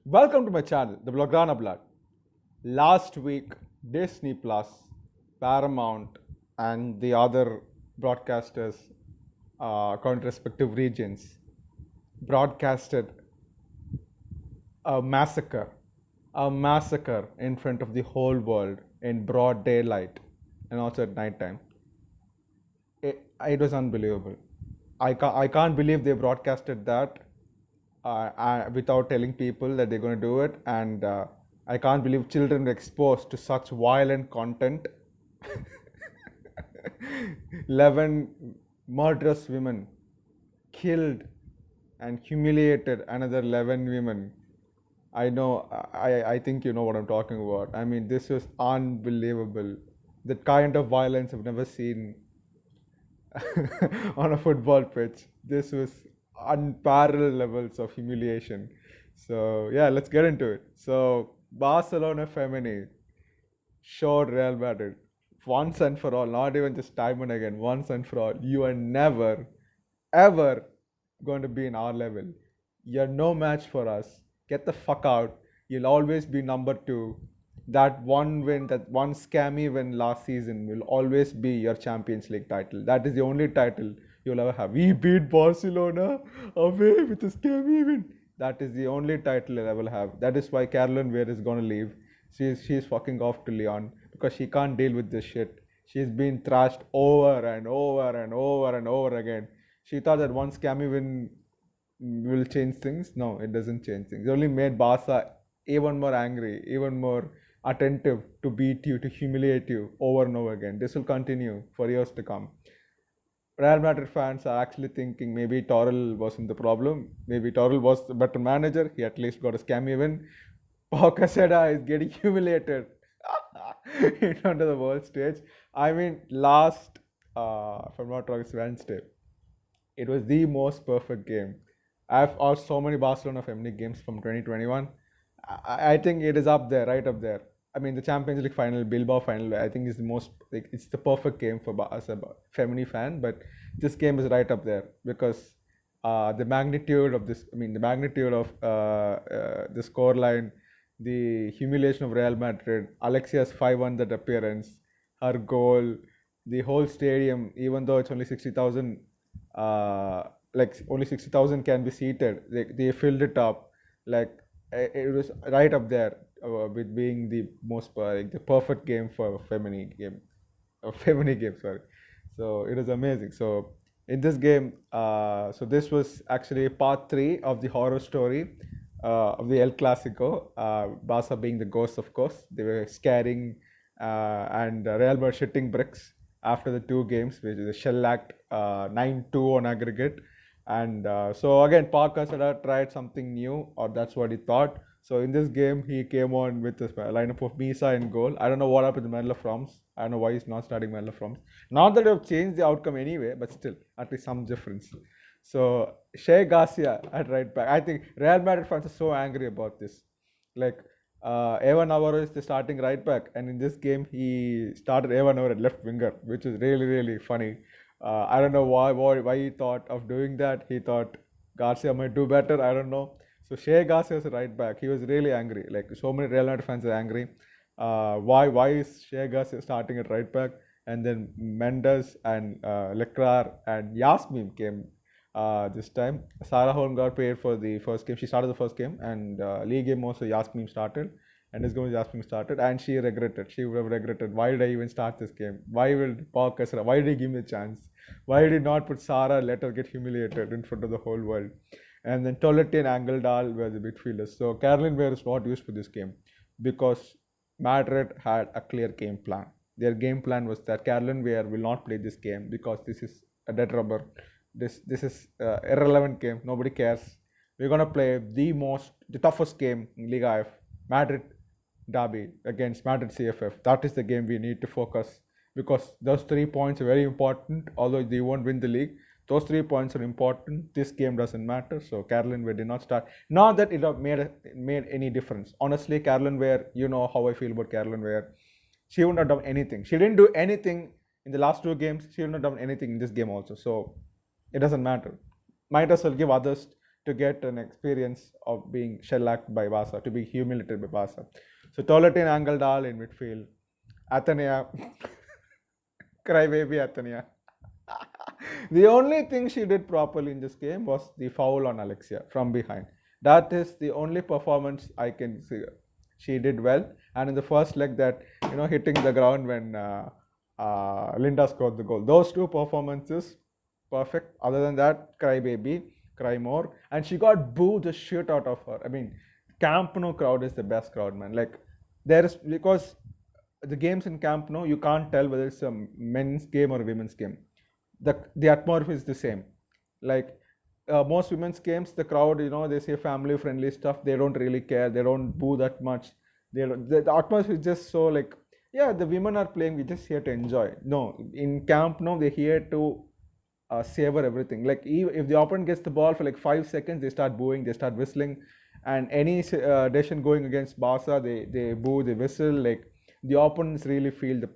Welcome to my channel, The Blograna Blood. Last week, Disney Plus, Paramount, and the other broadcasters, according to respective regions, broadcasted a massacre, a massacre in front of the whole world in broad daylight and also at night time. It was unbelievable. I can't believe they broadcasted that without telling people that they're going to do it. And I can't believe children were exposed to such violent content. 11 murderous women killed and humiliated another 11 women. I know, I think you know what I'm talking about. I mean, this was unbelievable. The kind of violence I've never seen on a football pitch. This was unparalleled levels of humiliation. So yeah, let's get into it. So Barcelona Femini showed Real Madrid once and for all, not even just time and again, once and for all, you are never, ever going to be in our level. You're no match for us. Get the fuck out. You'll always be number two. That one win, that one scammy win last season will always be your Champions League title. That is the only title you'll ever have. We beat Barcelona away with a scammy win. That is the only title you'll ever have. That is why Caroline Weir is going to leave. She's fucking off to Lyon because she can't deal with this shit. She's been thrashed over and over and over and over again. She thought that one scammy win will change things. No, it doesn't change things. It only made Barca even more angry, even more attentive to beat you, to humiliate you over and over again. This will continue for years to come. Real Madrid fans are actually thinking maybe Torrell wasn't the problem. Maybe Torrell was the better manager. He at least got a scammy win. Pau Casada is getting humiliated in front of the world stage. I mean, last, if I'm not wrong, it's Wednesday. It was the most perfect game. I've watched so many Barcelona family games from 2021. I think it is up there, right up there. I mean, the Champions League final, Bilbao final, I think is the most, like, it's the perfect game for us, a Femini fan. But this game is right up there because the magnitude of this, I mean, the magnitude of the scoreline, the humiliation of Real Madrid, Alexia's 5-1 that appearance, her goal, the whole stadium, even though it's only 60,000, like only 60,000 can be seated, they filled it up. Like, it was right up there with being the most like the perfect game for Femini game, Femini game. Sorry. So it was amazing. So in this game, so this was actually part 3 of the horror story of the El Clasico. Barca being the ghosts, of course, they were scaring and Real Madrid shitting bricks after the 2 games, which is a shellacked 9-2 on aggregate. And so again, Pau Casada tried something new, or that's what he thought. So in this game, he came on with a lineup of Misa in goal. I don't know what happened to Medal of France. I don't know why he's not starting Medal of France. Not that it would change the outcome anyway, but still, at least some difference. So Shea Garcia at right back. I think Real Madrid fans are so angry about this. Like, Evan Navarro is the starting right back, and in this game, he started Evan Navarro at left winger, which is really, really funny. I don't know why he thought of doing that. He thought Garcia might do better. I don't know. So Shea Garcia is a right back. He was really angry. Like, so many Real Madrid fans are angry. Why is Shea Garcia starting at right back? And then Mendes and Leclerc and Yasmin came this time. Sarah Holm got paid for the first game. She started the first game, and league game also Yasmin started. And this game Yasmin started, and she regretted. She would have regretted. Why did I even start this game? Why did he give me a chance? Why did he not put Sarah, let her get humiliated in front of the whole world? And then Toletti and Angeldal were the midfielders. So Caroline Weir is not used for this game because Madrid had a clear game plan. Their game plan was that Caroline Weir will not play this game because this is a dead rubber. This is irrelevant game. Nobody cares. We're gonna play the toughest game in Liga F, Madrid derby against Madrid CFF. That is the game we need to focus because those 3 points are very important. Although they won't win the league, those 3 points are important. This game doesn't matter. So Caroline Weir did not start. Not that it made any difference. Honestly, Caroline Weir, you know how I feel about Caroline Weir. She wouldn't have done anything. She didn't do anything in the last 2 games. She wouldn't have done anything in this game also. So it doesn't matter. Might as well give others to get an experience of being shellacked by Barca, to be humiliated by Barca. So Toletin Angeldal in midfield, Athenia, crybaby Athenia. The only thing she did properly in this game was the foul on Alexia from behind. That is the only performance I can see. She did well, and in the first leg, that hitting the ground when Linda scored the goal. Those two performances, perfect. Other than that, cry baby, cry more, and she got booed the shit out of her. I mean, Camp Nou crowd is the best crowd, man. Like there is, because the games in Camp Nou, you can't tell whether it's a men's game or a women's game. The atmosphere is the same. Like most women's games, the crowd, they say family friendly stuff. They don't really care. They don't boo that much. The atmosphere is just so like, yeah, the women are playing. We just here to enjoy. No, in Camp Nou, they're here to savor everything. Like if the opponent gets the ball for like 5 seconds, they start booing, they start whistling, and any decision going against Barca, they boo, they whistle. Like the opponents really feel the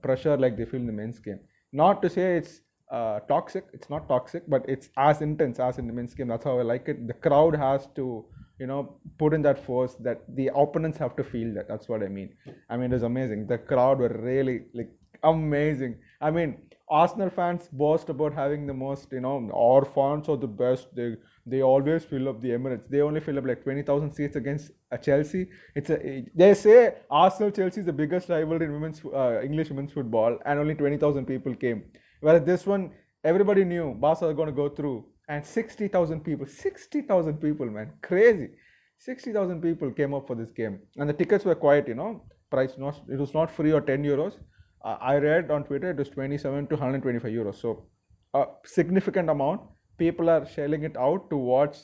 pressure like they feel in the men's game. Not to say it's toxic. It's not toxic, but it's as intense as in the men's game. That's how I like it. The crowd has to, put in that force that the opponents have to feel that. That's what I mean. I mean, it was amazing. The crowd were really like amazing. I mean, Arsenal fans boast about having the most, our fans are the best. They always fill up the Emirates. They only fill up like 20,000 seats against Chelsea. They say Arsenal Chelsea is the biggest rivalry in English women's football, and only 20,000 people came. Whereas this one, everybody knew Barca was going to go through, and 60,000 people, man, crazy. 60,000 people came up for this game, and the tickets were quite, price it was not free or 10 euros. I read on Twitter it was 27 to 125 euros. So a significant amount. People are shelling it out to watch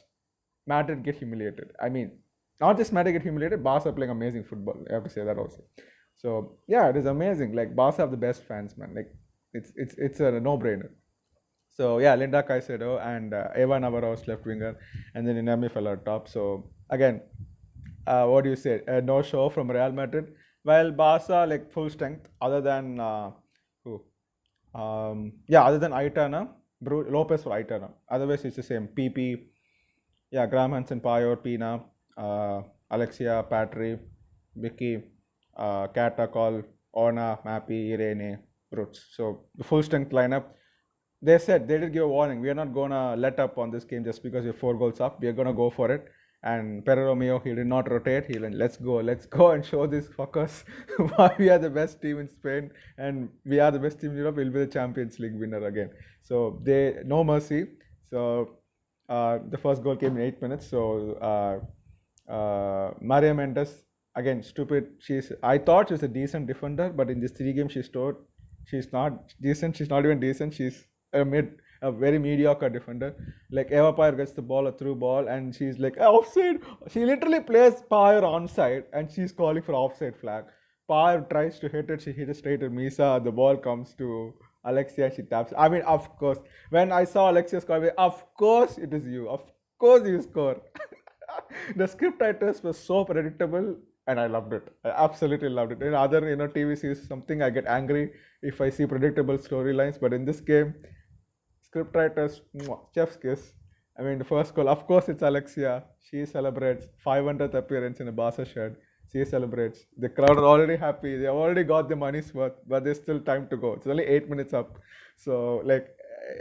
Madrid get humiliated. I mean, not just Madrid get humiliated, Barca playing amazing football. I have to say that also. So yeah, it is amazing. Like Barca have the best fans, man. Like it's a no-brainer. So yeah, Linda Caicedo and Eva Navarro's left winger, and then Inami fell out top. So again, what do you say? No show from Real Madrid. While Barca like full strength, other than who? Other than Aitana, Lopez for Aitana. Otherwise, it's the same. PP, Graham Hansen, Payor, Pina, Alexia, Patry, Vicky, Kata, Call, Ona, Mappy, Irene, Brutes. So the full strength lineup. They said they did give a warning. We are not gonna let up on this game just because we're 4 goals up. We are gonna go for it. And Pedro Romeo, he did not rotate. He went, let's go and show these fuckers why we are the best team in Spain and we are the best team in Europe. We'll be the Champions League winner again. So they no mercy. So the first goal came in 8 minutes. So Maria Mendes, again, stupid. I thought she was a decent defender, but in this 3 games she scored, she's not decent. She's not even decent. She's a very mediocre defender. Like Eva Payer gets the ball, a through ball, and she's like offside. She literally plays Payer onside, and she's calling for offside flag. Payer tries to hit it. She hit it straight to Misa. The ball comes to Alexia. She taps. I mean, of course. When I saw Alexia score, of course it is you. Of course you score. The script writers were so predictable, and I loved it. I absolutely loved it. In other TV series, something I get angry if I see predictable storylines, but in this game, scriptwriters, chef's kiss. I mean, the first goal, of course, it's Alexia. She celebrates 500th appearance in a Barca shirt. She celebrates. The crowd are already happy. They have already got the money's worth, but there's still time to go. It's only 8 minutes up. So, like,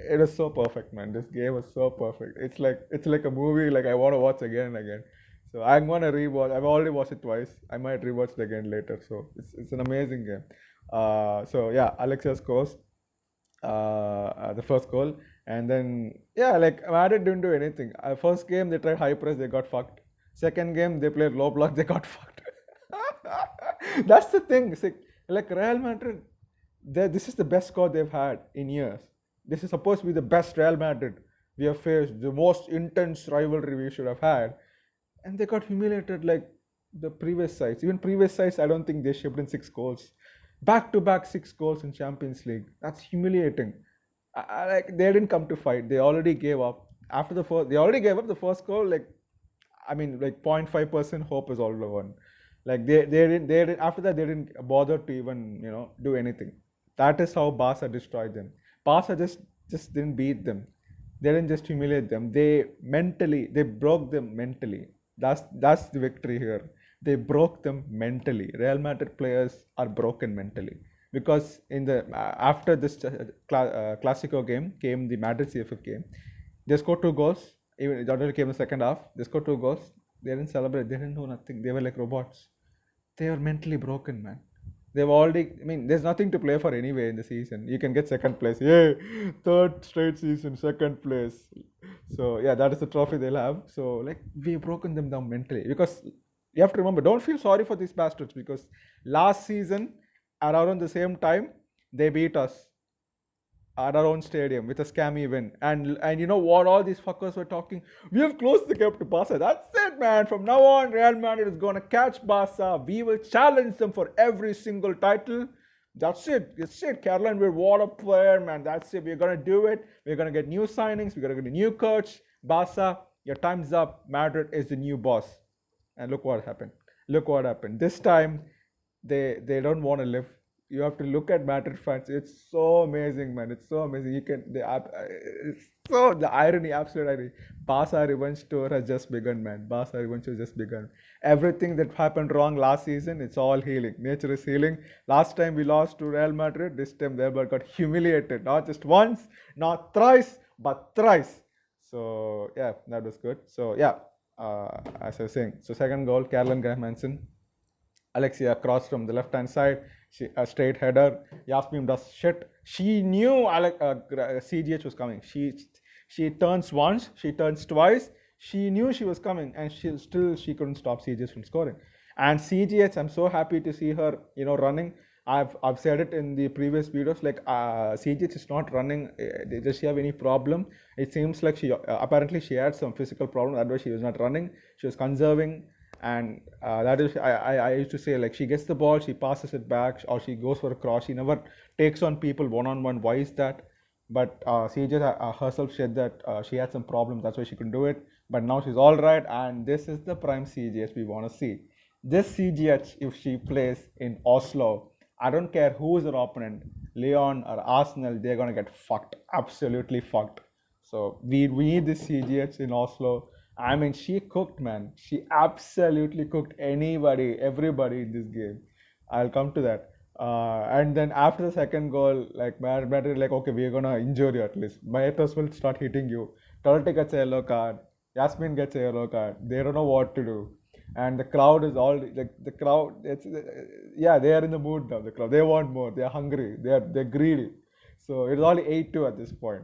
it was so perfect, man. This game was so perfect. It's like a movie. Like I want to watch again and again. So I'm gonna rewatch. I've already watched it twice. I might rewatch it again later. So it's an amazing game. So yeah, Alexia scores the first goal, and then like Madrid didn't do anything. First game they tried high press, they got fucked. Second game they played low block, they got fucked. That's the thing. It's like Real Madrid, this is the best score they've had in years. This is supposed to be the best Real Madrid we have faced, the most intense rivalry we should have had, and they got humiliated like the previous sides. Even previous sides, I don't think they shipped in 6 goals. Back-to-back 6 goals in Champions League. That's humiliating. Like they didn't come to fight. They already gave up. After the first, they already gave up the first goal. Like 0.5% hope is all over. Like they didn't. After that, they didn't bother to even do anything. That is how Barca destroyed them. Barca just didn't beat them. They didn't just humiliate them. They broke them mentally. That's the victory here. They broke them mentally. Real Madrid players are broken mentally because in the after this Clasico game came the Madrid CFF game. They scored two goals. Even it only came in the second half. They scored two goals. They didn't celebrate. They didn't do nothing. They were like robots. They were mentally broken, man. They've already, I mean, there's nothing to play for anyway in the season. You can get second place. Yay! Third straight season, second place. So, yeah, that is the trophy they'll have. So, like, we've broken them down mentally. Because you have to remember, don't feel sorry for these bastards. Because last season, around the same time, they beat us at our own stadium with a scammy win. And you know what? All these fuckers were talking. We have closed the gap to Barca. That's it, man. From now on, Real Madrid is gonna catch Barca. We will challenge them for every single title. That's it. That's it. Caroline, we're what a player, man. That's it. We're gonna do it. We're gonna get new signings. We're gonna get a new coach. Barca, your time's up. Madrid is the new boss. And look what happened. Look what happened. This time, they don't want to live. You have to look at Madrid fans. It's so amazing, man. It's so amazing. It's so the irony, absolute irony. Barca revenge tour has just begun, man. Barca revenge has just begun. Everything that happened wrong last season, it's all healing. Nature is healing. Last time we lost to Real Madrid. This time Real Madrid got humiliated. Not just once, not thrice, but thrice. So yeah, that was good. So yeah, as I was saying, so second goal, Caroline Graham-Hansen. Alexia crossed from the left hand side. A straight header. Yasmin does shit. She knew CGH was coming. She turns once. She turns twice. She knew she was coming, and she couldn't stop CGH from scoring. And CGH, I'm so happy to see her, running. I've said it in the previous videos. Like CGH is not running. Does she have any problem? It seems like she apparently she had some physical problem. That's why she was not running. She was conserving. And that is, I used to say, like, she gets the ball, she passes it back, or she goes for a cross. She never takes on people one-on-one. Why is that? But CJ herself said that she had some problems, that's why she couldn't do it. But now she's all right, and this is the prime CGH we want to see. This CGH, if she plays in Oslo, I don't care who is her opponent, Lyon or Arsenal, they're going to get fucked, absolutely fucked. So we need this CGH in Oslo. I mean, she cooked, man. She absolutely cooked everybody in this game. I'll come to that. And then after the second goal, like, Madrid, like, okay, we're gonna injure you at least. Maetos will start hitting you. Torte gets a yellow card. Yasmin gets a yellow card. They don't know what to do. And the crowd is all like the crowd. Yeah, they are in the mood now. The crowd, they want more. They are hungry. They're greedy. So it's only 8-2 at this point.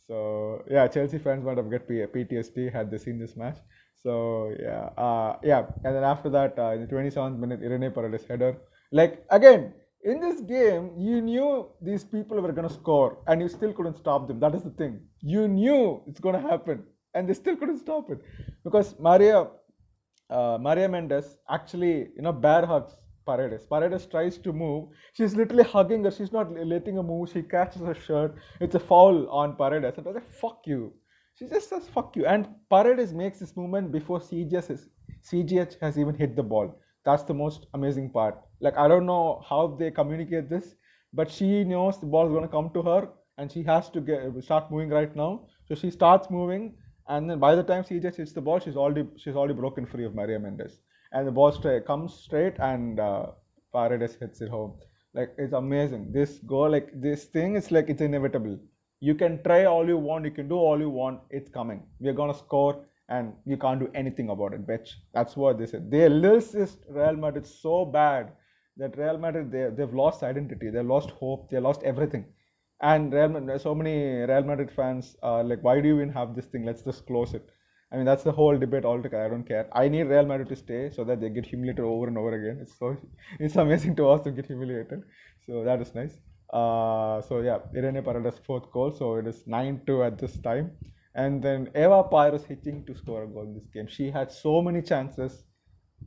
So yeah, Chelsea fans might have get PTSD had they seen this match. So yeah, and then after that, in the 27th minute, Irene Paredes header. Like again, in this game, you knew these people were gonna score, and you still couldn't stop them. That is the thing. You knew it's gonna happen, and they still couldn't stop it because Maria Mendes actually, bear hugs Paredes. Paredes tries to move. She's literally hugging her. She's not letting her move. She catches her shirt. It's a foul on Paredes. And I was like, fuck you. She just says, fuck you. And Paredes makes this movement before CGH has even hit the ball. That's the most amazing part. Like, I don't know how they communicate this, but she knows the ball is going to come to her and she has to start moving right now. So she starts moving. And then by the time CGH hits the ball, she's already broken free of Maria Mendes. And the ball comes straight and Paredes hits it home. Like, it's amazing. This goal, like, this thing is like, it's inevitable. You can try all you want, you can do all you want, it's coming. We're going to score and you can't do anything about it, bitch. That's what they said. They list Real Madrid so bad that Real Madrid, they've lost identity, they've lost hope, they lost everything. And so many Real Madrid fans are like, why do you even have this thing? Let's just close it. I mean, that's the whole debate altogether. I don't care. I need Real Madrid to stay so that they get humiliated over and over again. It's amazing to watch them get humiliated. So that is nice. So yeah, Irene Paredes' fourth goal. So it is 9-2 at this time. And then Eva Pires is hitting to score a goal in this game. She had so many chances.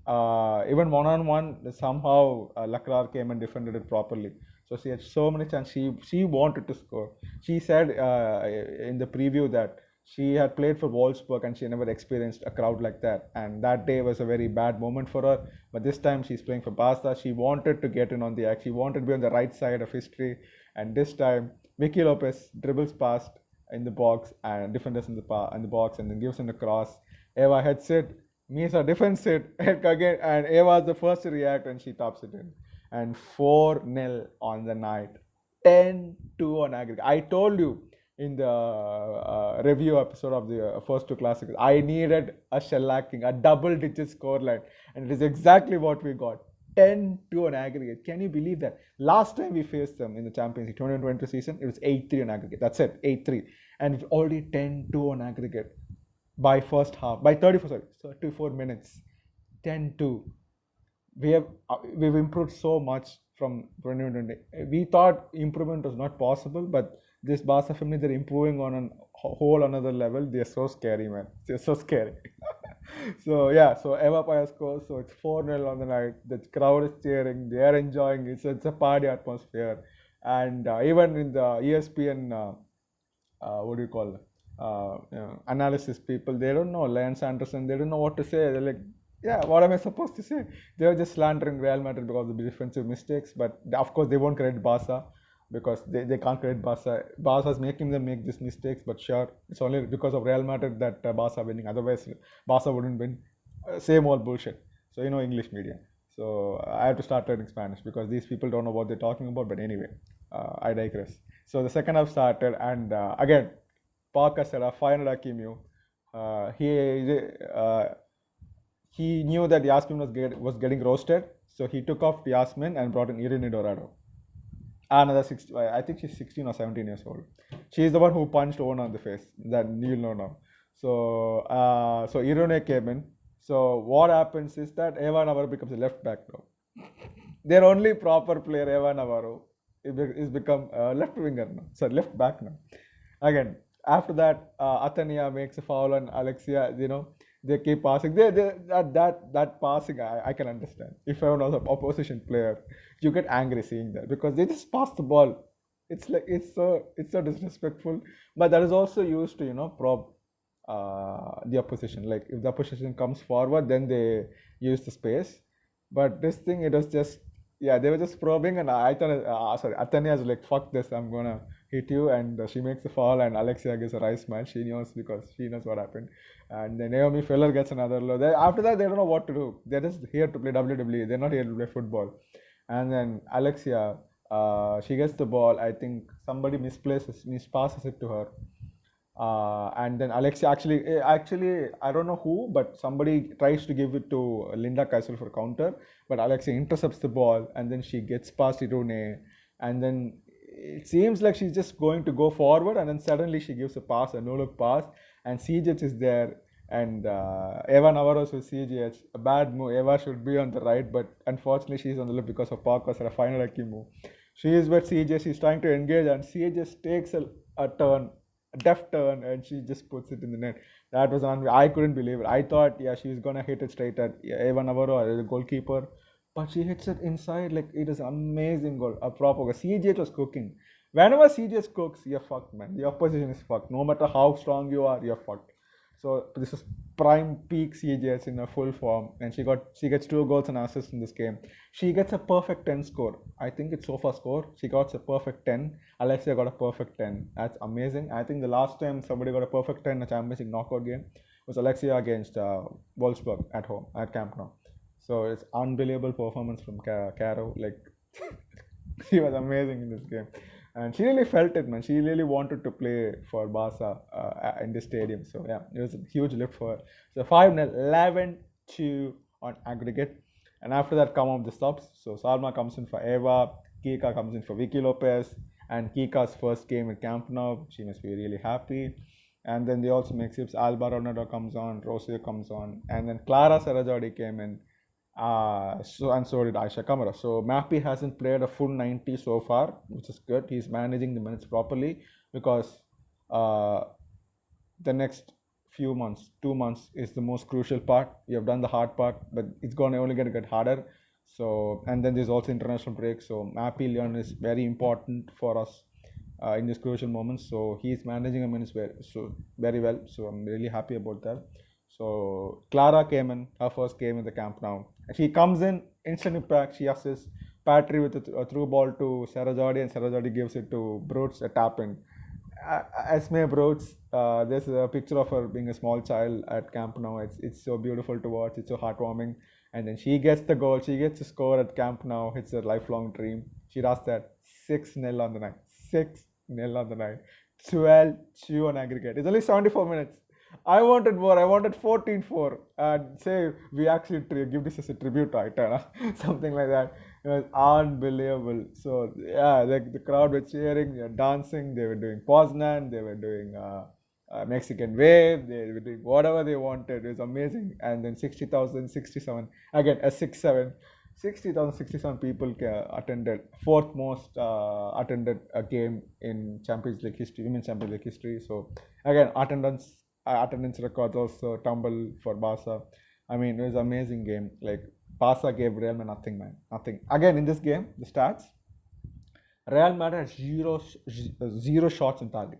Even one-on-one, somehow Leclerc came and defended it properly. So she had so many chances. She wanted to score. She said in the preview that she had played for Wolfsburg and she never experienced a crowd like that. And that day was a very bad moment for her. But this time she's playing for Barca. She wanted to get in on the act. She wanted to be on the right side of history. And this time, Vicky Lopez dribbles past in the box and defenders in the box, and then gives him the cross. Eva heads it, Misa defends it, and again, and Eva is the first to react and she tops it in. And 4-0 on the night, 10-2 on aggregate. I told you in the review episode of the first two classics, I needed a shellacking, a double-digit scoreline, and it is exactly what we got. 10-2 on aggregate. Can you believe that? Last time we faced them in the Champions League 2020 season, it was 8-3 on aggregate. That's it, 8-3. And it's already 10-2 on aggregate by first half, by 34 minutes. 10-2. We've improved so much from 2020. We thought improvement was not possible, but this Barca family, they're improving on a whole another level. They're so scary, man. They're so scary. So yeah, so Eva Paya scores, so it's 4-0 on the night. The crowd is cheering, they are enjoying it. So it's a party atmosphere. And even in the ESPN, what do you call it? Analysis people, they don't know Lance Anderson, they don't know what to say. They're like, yeah, what am I supposed to say? They were just slandering Real Madrid because of the defensive mistakes. But of course, they won't credit Barca because they can't credit Barca. Barca's making them make these mistakes, but sure, it's only because of Real Madrid that Barca winning. Otherwise, Barca wouldn't win. Same old bullshit. So, English media. So, I have to start learning Spanish because these people don't know what they're talking about. But anyway, I digress. So, the second half started, and again, Parker said, final Akimu. He knew that Yasmin was getting roasted, so he took off Yasmin and brought in Irene Dorado. Another 60, I think she's 16 or 17 years old. She's the one who punched Ona on the face. That you'll know now. So Irene came in. So what happens is that Eva Navarro becomes a left back now. Their only proper player, Eva Navarro, is become a left winger now. So left back now. Again, after that, Athenia makes a foul on Alexia. They keep passing. That passing, I can understand. If I was an opposition player, you get angry seeing that because they just pass the ball. It's like it's so disrespectful. But that is also used to probe the opposition. Like if the opposition comes forward, then they use the space. But this thing, it was just they were just probing, and I thought Athenia was like, fuck this, I'm gonna hit you, and she makes a foul, and Alexia gives a wry smile. She knows because she knows what happened. And then Naomi Feller gets another low. After that, they don't know what to do. They're just here to play WWE. They're not here to play football. And then Alexia, she gets the ball. I think somebody mispasses it to her. And then Alexia actually, I don't know who, but somebody tries to give it to Linda Kaiser for counter. But Alexia intercepts the ball, and then she gets past Irune. And then it seems like she's just going to go forward, and then suddenly she gives a no-look pass, and CJ is there, and Eva Navarro with CJ. A bad move. Eva should be on the right, but unfortunately she's on the left because of Parker's final lucky move. She is with CJ, she's trying to engage, and CJ just takes a turn, a deft turn, and she just puts it in the net. That was I couldn't believe it. I thought, she's gonna hit it straight at Eva Navarro, the goalkeeper. But she hits it inside, like it is amazing goal, a proper goal. CJ was cooking. Whenever CJ cooks, you're fucked, man. The opposition is fucked. No matter how strong you are, you're fucked. So this is prime peak CJ in a full form, and she gets 2 goals and assists in this game. She gets a perfect 10 score. I think it's so far score. She got a perfect 10. Alexia got a perfect 10. That's amazing. I think the last time somebody got a perfect 10 in a Champions League knockout game was Alexia against Wolfsburg at home at Camp Nou. So it's unbelievable performance from Caro. Like she was amazing in this game, and she really felt it, man. She really wanted to play for Barca in the stadium. So yeah, it was a huge lift for her. So 5-0, 11-2 on aggregate, and after that come up the stops. So Salma comes in for Eva, Kika comes in for Vicky Lopez, and Kika's first game at Camp Nou. She must be really happy. And then they also make sips. Alba Ronaldo comes on, Rocio comes on, and then Clara Serrajodi came in. So did Aisha Kamara. So Mappy hasn't played a full 90 so far, which is good. He's managing the minutes properly because the next few months, 2 months, is the most crucial part. You have done the hard part, but it's only going to get harder. So, and then there's also international break. So Mappy Leon is very important for us in these crucial moments. So he's managing the minutes very well. So I'm really happy about that. So Clara came in, her first game in the Camp Nou. She comes in, instant impact, she assists Patry with a through ball to Serrajodi, and Serrajodi gives it to Broots, a tap in. Esme Broats, there's a picture of her being a small child at Camp Nou. It's so beautiful to watch. It's so heartwarming. And then she gets the goal. She gets to score at Camp Nou. It's a lifelong dream. She does that 6-0 on the night. 6-0 on the night. 12-2 on aggregate. It's only 74 minutes. I wanted more. I wanted 14-4. And say we actually give this as a tribute to Aitana. Something like that. It was unbelievable. So yeah, like the crowd were cheering, they were dancing, they were doing Poznan, they were doing Mexican wave, they were doing whatever they wanted. It was amazing. And then 60,000, 67, again a 6-7, 60,000, 67 people attended. Fourth most attended a game in Champions League history, Women's Champions League history. So again, attendance records also tumble for Barca. I mean, it was an amazing game. Like Barca gave Real Madrid nothing, man. Nothing. Again, in this game, the stats, Real Madrid had zero shots in target.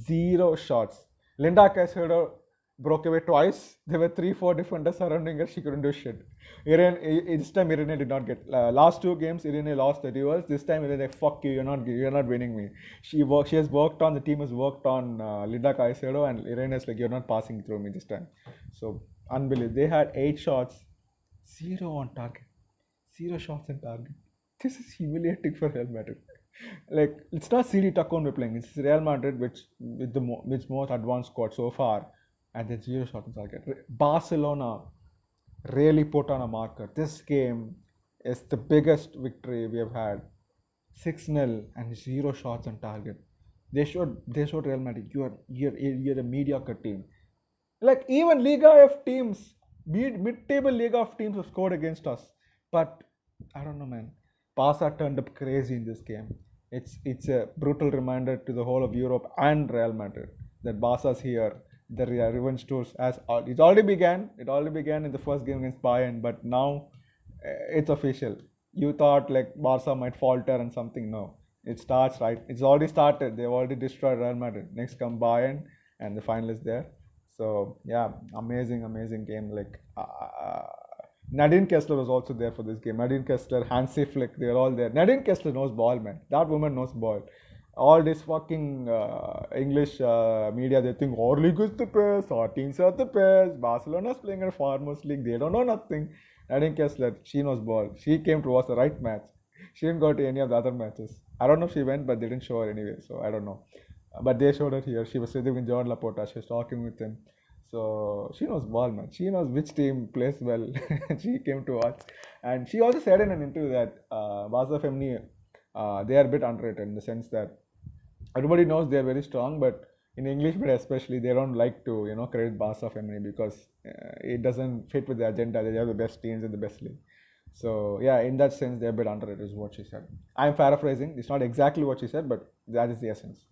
Zero shots. Linda Caicedo broke away twice. There were 3-4 defenders surrounding her. She couldn't do shit. This time Irene did not get. Last two games, Irene lost the duels. This time Irene like, fuck you, you're not winning me. She has worked on, the team has worked on Linda Caicedo, and Irene is like, you're not passing through me this time. So unbelievable. They had 8 shots. Zero on target. Zero shots on target. This is humiliating for Real Madrid. Like, it's not CD Takon we're playing. It's Real Madrid, which most advanced squad so far, and then zero shots on target. Barcelona really put on a marker. This game is the biggest victory we have had. 6-0 and zero shots on target. They showed Real Madrid, you're a mediocre team. Like, even Liga F teams, mid-table Liga of teams have scored against us. But I don't know, man. Barca turned up crazy in this game. It's a brutal reminder to the whole of Europe and Real Madrid that Barca's here. The revenge tours it already began. It already began in the first game against Bayern, but now it's official. You thought like Barca might falter and something. No, it starts right. It's already started. They've already destroyed Real Madrid. Next come Bayern, and the final is there. So yeah, amazing game. Like Nadine Kessler was also there for this game. Nadine Kessler, Hansi Flick, they're all there. Nadine Kessler knows ball, man. That woman knows ball. All this fucking English media, they think our league is the best, our teams are the best, Barcelona's playing at Farmers League, they don't know nothing. Nadine Kessler, she knows ball. She came to watch the right match. She didn't go to any of the other matches. I don't know if she went, but they didn't show her anyway, so I don't know. But they showed her here. She was sitting with John Laporta. She was talking with him. So she knows ball, man. She knows which team plays well. She came to watch. And she also said in an interview that Barca Femini, they are a bit underrated in the sense that everybody knows they are very strong, but in English, but especially, they don't like to, credit Barca Femini because it doesn't fit with the agenda. They have the best teams in the best league. So yeah, in that sense, they're a bit underrated is what she said. I'm paraphrasing. It's not exactly what she said, but that is the essence.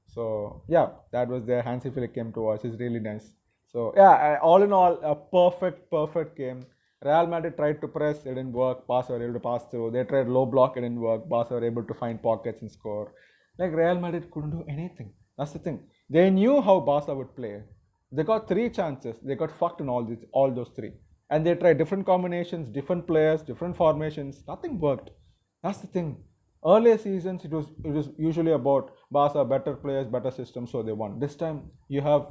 So yeah, that was there. Hansi Flick came to watch. It's really nice. So yeah, all in all, a perfect game. Real Madrid tried to press, it didn't work. Barca were able to pass through. They tried low block, it didn't work. Barca were able to find pockets and score. Like Real Madrid couldn't do anything. That's the thing. They knew how Barca would play. They got 3 chances. They got fucked in all those 3. And they tried different combinations, different players, different formations. Nothing worked. That's the thing. Earlier seasons, it was usually about Barca, better players, better system, so they won. This time, you have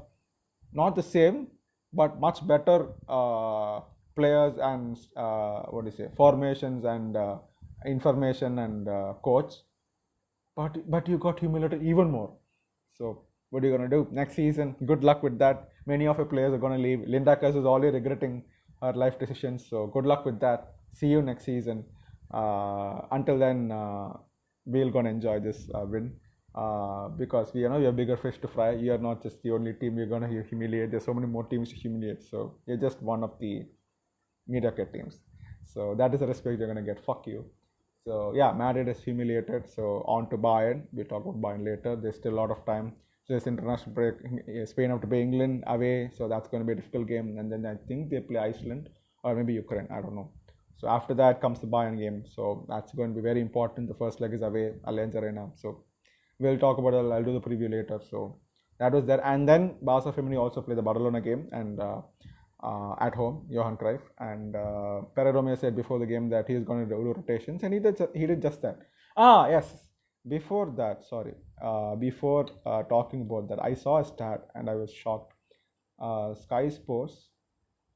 not the same, but much better players and formations and information and coach. But you got humiliated even more. So what are you gonna do next season? Good luck with that. Many of your players are gonna leave. Linda Kess is already regretting her life decisions. So good luck with that. See you next season. Until then, we're gonna enjoy this win. Because we have bigger fish to fry. You are not just the only team you're gonna humiliate. There's so many more teams to humiliate. So you're just one of the mediocre teams. So that is the respect you're gonna get. Fuck you. So yeah, Madrid is humiliated. So on to Bayern. We'll talk about Bayern later. There's still a lot of time. So there's international break. Spain have to play England away. So that's going to be a difficult game. And then I think they play Iceland or maybe Ukraine. I don't know. So after that comes the Bayern game. So that's going to be very important. The first leg is away, Allianz Arena. So we'll talk about it. I'll do the preview later. So that was there. And then Barca Femini also play the Barcelona game and at home, Johan Cruyff. And Pere Romeo said before the game that he is going to do rotations, and he did just that. Yes, before that, sorry, before talking about that, I saw a stat and I was shocked. Sky Sports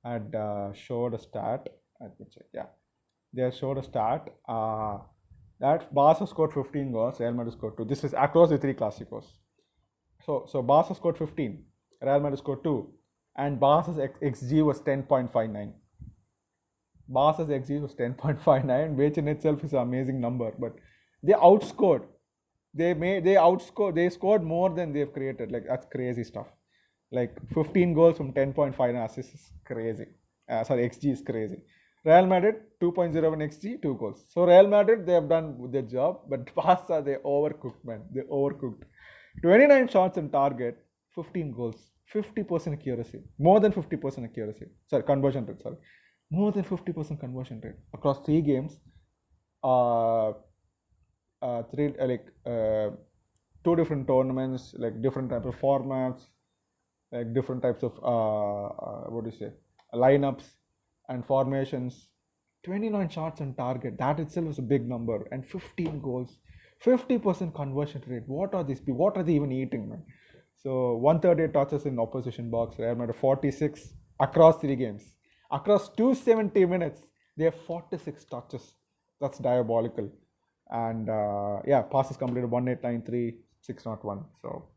had showed a stat. Let me check. Yeah, they had showed a stat that Barca scored 15 goals, Real Madrid scored 2. This is across the three Clásicos. So Barca scored 15, Real Madrid scored 2, and Barca's XG was 10.59. Barca's XG was 10.59, which in itself is an amazing number. But they outscored. They scored more than they've created. Like that's crazy stuff. Like 15 goals from 10.5 assists is crazy. Sorry, XG is crazy. Real Madrid 2.01 XG, 2 goals. So Real Madrid, they have done their job, but Barca, they overcooked, man. They overcooked. 29 shots on target, 15 goals, 50% accuracy, more than 50% accuracy. Sorry, conversion rate. Sorry, more than 50% conversion rate across 3 games. Uh, three like 2 different tournaments, like different types of formats, like different types of what do you say, lineups and formations. 29 shots on target. That itself is a big number, and 15 goals, 50% conversion rate. What are these people? What are they even eating, man? So 138 touches in opposition box. Real Madrid 46 across 3 games. Across 270 minutes, they have 46 touches. That's diabolical. And yeah, passes completed 1893, 601. So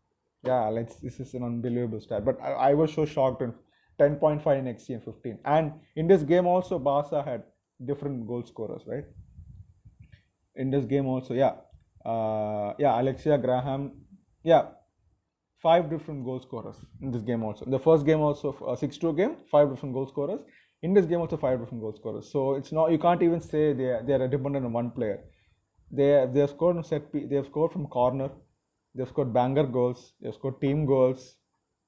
yeah, this is an unbelievable stat. But I was so shocked in 10.5 in XG and 15. And in this game also, Barca had different goal scorers, right? In this game also, yeah. Yeah, Alexia Graham, yeah, 5 different goal scorers in this game also. In the first game also, 6-2 game, 5 different goal scorers. In this game also, 5 different goal scorers. So it's not, you can't even say they are dependent on one player. They have scored on they have scored from corner, they have scored banger goals, they have scored team goals.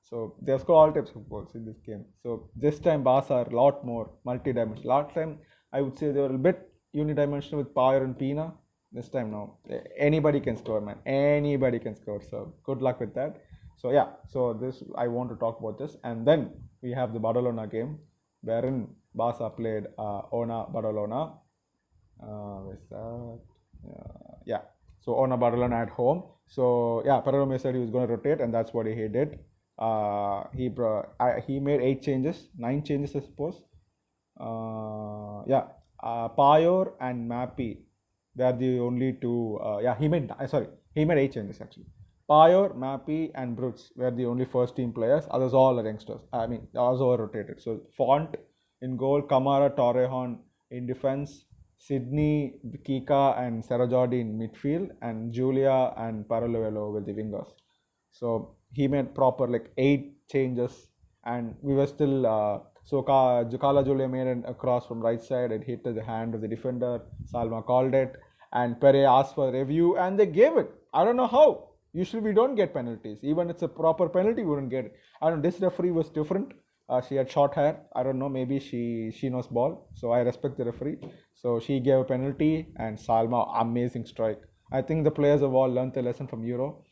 So they have scored all types of goals in this game. So this time Barca are a lot more multi-dimensional. Last time I would say they were a bit unidimensional with Payar and Pina. This time no, anybody can score, man. Anybody can score. So good luck with that. So yeah, so this I want to talk about this, and then we have the Barcelona game wherein Barca played Ona Barcelona. Where's that? Yeah, so Ona Barcelona at home. So yeah, Perarome said he was going to rotate, and that's what he did. He made 8 changes, 9 changes, I suppose. Yeah, Payor and Mappy, they are the only 2. Yeah, he made 8 changes actually. Payor, Mappy, and Brutz were the only first team players. Others all are youngsters. I mean, others all rotated. So Font in goal, Kamara, Torrejon in defense, Sydney, Kika, and Serajordi in midfield, and Julia and Paralluelo with the wingers. So he made proper like 8 changes, and we were still. So Carla Julia made a cross from right side. It hit the hand of the defender. Salma called it, and Pere asked for a review, and they gave it. I don't know how. Usually we don't get penalties. Even it's a proper penalty, we wouldn't get it. I don't know. This referee was different. She had short hair. I don't know. Maybe she knows ball. So I respect the referee. So she gave a penalty, and Salma, amazing strike. I think the players have all learned the lesson from Euro.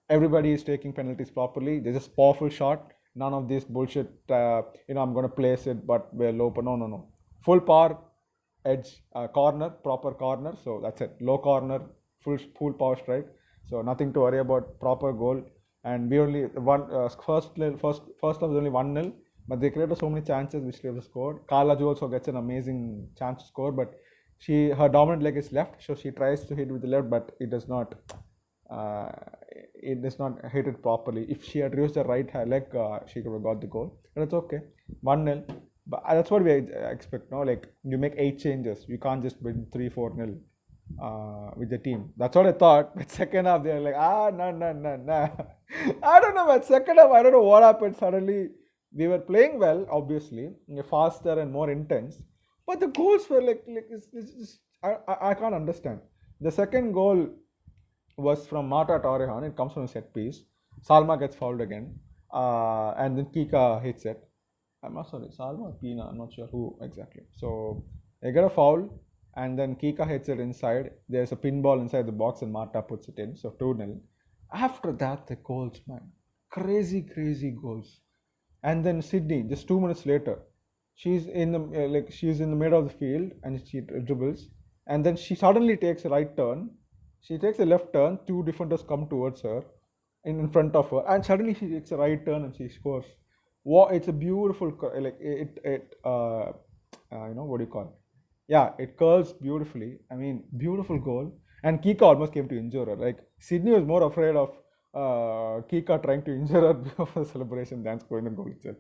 Everybody is taking penalties properly. There's a powerful shot. None of this bullshit. I'm going to place it, but we're low. No. Full power, edge, corner, proper corner. So that's it. Low corner, full power strike. So nothing to worry about. Proper goal. And we only first half was only 1-0, but they created so many chances which they have scored. Carla Ju also gets an amazing chance to score, but her dominant leg is left, so she tries to hit with the left, but it does not. It does not hit it properly. If she had used the right leg, she could have got the goal. But it's okay. 1-0. But that's what we expect now. Like you make 8 changes, you can't just win 3-4-0 with the team. That's what I thought. But second half, they're like, no. I don't know. But second half, I don't know what happened. Suddenly, we were playing well, obviously, faster and more intense. But the goals were I can't understand. The second goal was from Marta Torrejon. It comes from a set piece. Salma gets fouled again. And then Kika hits it. I'm not sorry, Salma or Pina, I'm not sure who exactly. So they get a foul, and then Kika hits it inside. There's a pinball inside the box, and Marta puts it in. So 2-0. After that, the goals, man. Crazy goals. And then Sydney, just 2 minutes later, she's in the middle of the field, and she dribbles. And then she suddenly takes a right turn. She takes a left turn, two defenders come towards her, in front of her, and suddenly she takes a right turn and she scores. What? It's a beautiful, like what do you call it? Yeah, it curls beautifully. I mean, beautiful goal. And Kika almost came to injure her. Like Sydney was more afraid of Kika trying to injure her before the celebration than scoring the goal itself.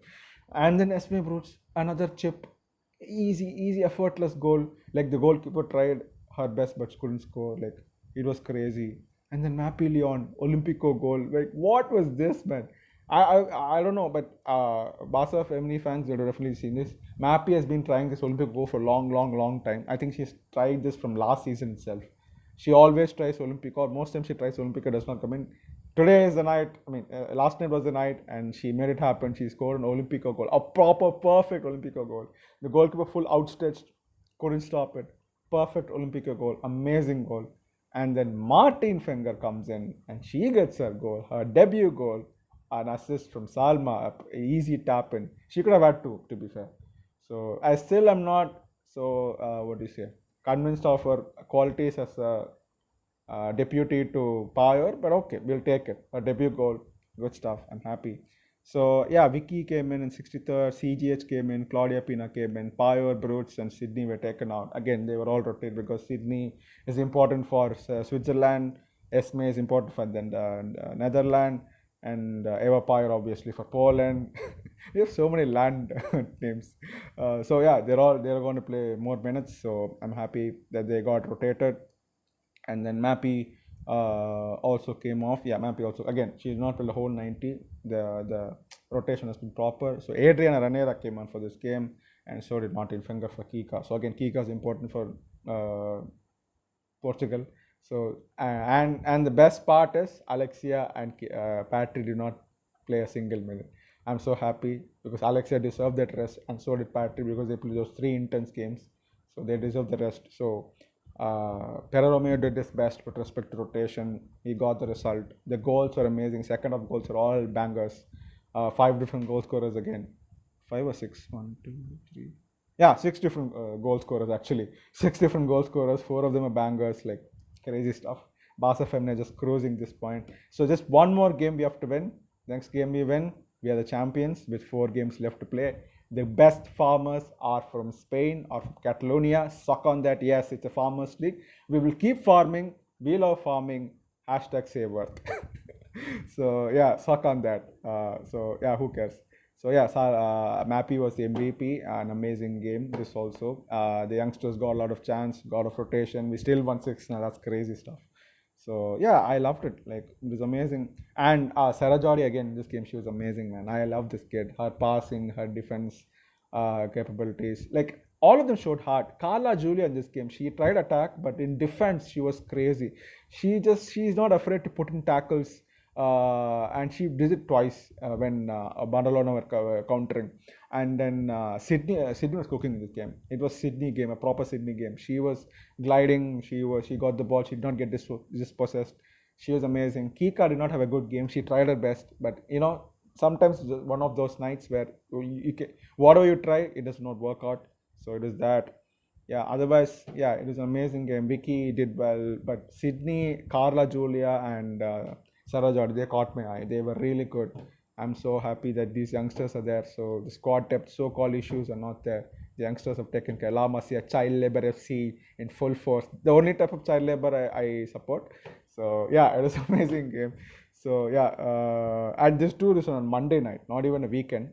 And then Esme Brooks, another chip, easy, effortless goal. Like the goalkeeper tried her best but couldn't score. Like it was crazy. And then Mappy Leon, Olympico goal. Like what was this, man? I don't know, but Barca Femini fans would have definitely seen this. Mappy has been trying this Olympic goal for a long time. I think she's tried this from last season itself. She always tries Olympic, or most times she tries Olympic, it does not come in. Today is the night. I mean, last night was the night, and she made it happen. She scored an Olympico goal, a proper, perfect Olympico goal. The goalkeeper full outstretched, couldn't stop it. Perfect Olympico goal, amazing goal. And then Martin Fenger comes in, and she gets her goal, her debut goal, an assist from Salma, a easy tap in. She could have had two, to be fair. So I still am not so what do you say, convinced of her qualities as a deputy to Power, but okay, we'll take it. A debut goal, good stuff. I'm happy. So yeah, Vicky came in 63rd, CGH came in, Claudia Pina came in, Power, Brooks, and Sydney were taken out. Again, they were all rotated because Sydney is important for Switzerland, Esme is important for then the Netherlands, and Eva Pyer obviously for Poland. We have so many land names. So yeah, they're going to play more minutes. So I'm happy that they got rotated. And then Mappy also came off. Yeah, Mappy also, again, she's not till the whole 90. The rotation has been proper. So Adriana Ranera came on for this game, and so did Martin Fenger for Kika. So again, Kika is important for Portugal. So and the best part is Alexia and Patry did not play a single minute. I'm so happy because Alexia deserved that rest, and so did Patry because they played those three intense games. So they deserve the rest. So Terra Romeo did his best with respect to rotation. He got the result. The goals were amazing. Second half goals are all bangers. Five different goal scorers again. Five or six? One, two, three. Yeah, six different goal scorers actually. Six different goal scorers. Four of them are bangers. Like crazy stuff. Barca Femina just cruising this point. So just one more game we have to win. Next game we win, we are the champions with 4 games left to play. The best farmers are from Spain or from Catalonia. Suck on that. Yes, it's a farmers league. We will keep farming. We love farming. Hashtag save earth. So yeah, suck on that. So yeah, who cares? So yeah, Mappy was the MVP. An amazing game. This also. The youngsters got a lot of chance, got of rotation. We still won 6 now. That's crazy stuff. So yeah, I loved it. Like it was amazing. And Sarah Jolly again in this game, she was amazing, man. I love this kid. Her passing, her defense capabilities. Like all of them showed heart. Carla Julia in this game, she tried attack, but in defense she was crazy. She's not afraid to put in tackles. And she did it twice when Barcelona were countering, and then Sydney was cooking in this game. It was Sydney game, a proper Sydney game. She was gliding. She got the ball. She did not get dispossessed. She was amazing. Kika did not have a good game. She tried her best, but sometimes it's one of those nights where whatever you try, it does not work out. So it is that. Yeah, otherwise, yeah, it was an amazing game. Vicky did well, but Sydney, Carla Julia, and Sarah Jordi, they caught my eye. They were really good. I'm so happy that these youngsters are there. So the squad depth, so-called issues are not there. The youngsters have taken care. La Masia, child labor FC in full force. The only type of child labor I support. So yeah, it was an amazing game. So yeah, and this tour is on Monday night, not even a weekend.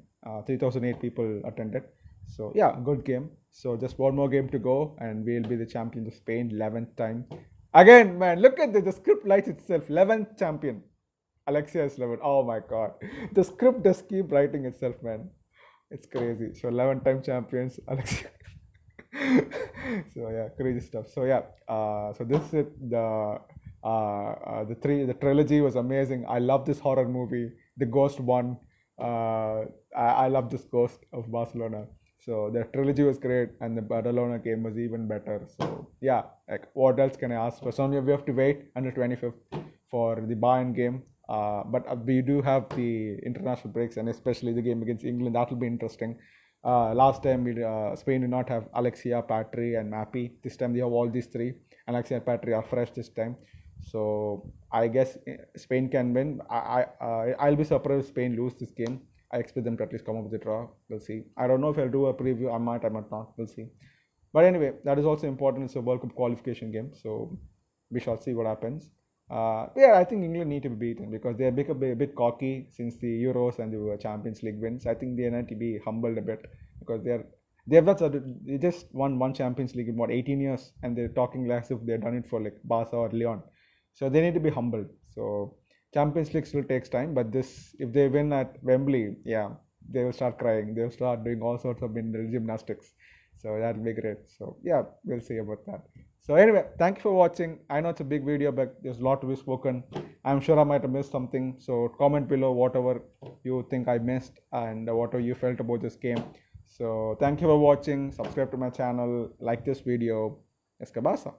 3,008 people attended. So yeah, good game. So just one more game to go, and we'll be the champions of Spain, 11th time. Again, man, look at the script writes itself. 11th champion. Alexia is 11. Oh my god. The script does keep writing itself, man. It's crazy. So 11 time champions, Alexia. So yeah, crazy stuff. So yeah, so this is it. The trilogy was amazing. I love this horror movie. The Ghost one. I love this Ghost of Barcelona. So the trilogy was great, and the Barcelona game was even better. So yeah, like what else can I ask for? So we have to wait until 25th for the Bayern game. But we do have the international breaks, and especially the game against England. That will be interesting. Last time Spain did not have Alexia, Patry, and Mappy. This time they have all these three. Alexia and Patry are fresh this time. So I guess Spain can win. I'll be surprised if Spain lose this game. I expect them to at least come up with a draw. We'll see. I don't know if I'll do a preview. I might not. We'll see. But anyway, that is also important. It's a World Cup qualification game, so we shall see what happens. Yeah, I think England need to be beaten because they are a bit cocky since the Euros and the Champions League wins. I think they need to be humbled a bit because they just won one Champions League in what 18 years, and they're talking as if they've done it for like Barca or Leon. So they need to be humbled. So Champions League still takes time, but this if they win at Wembley, yeah, they will start crying. They'll start doing all sorts of mental gymnastics. So that'll be great. So yeah, we'll see about that. So anyway, thank you for watching. I know it's a big video, but there's a lot to be spoken. I'm sure I might have missed something. So comment below whatever you think I missed and whatever you felt about this game. So thank you for watching. Subscribe to my channel. Like this video. Escabasa.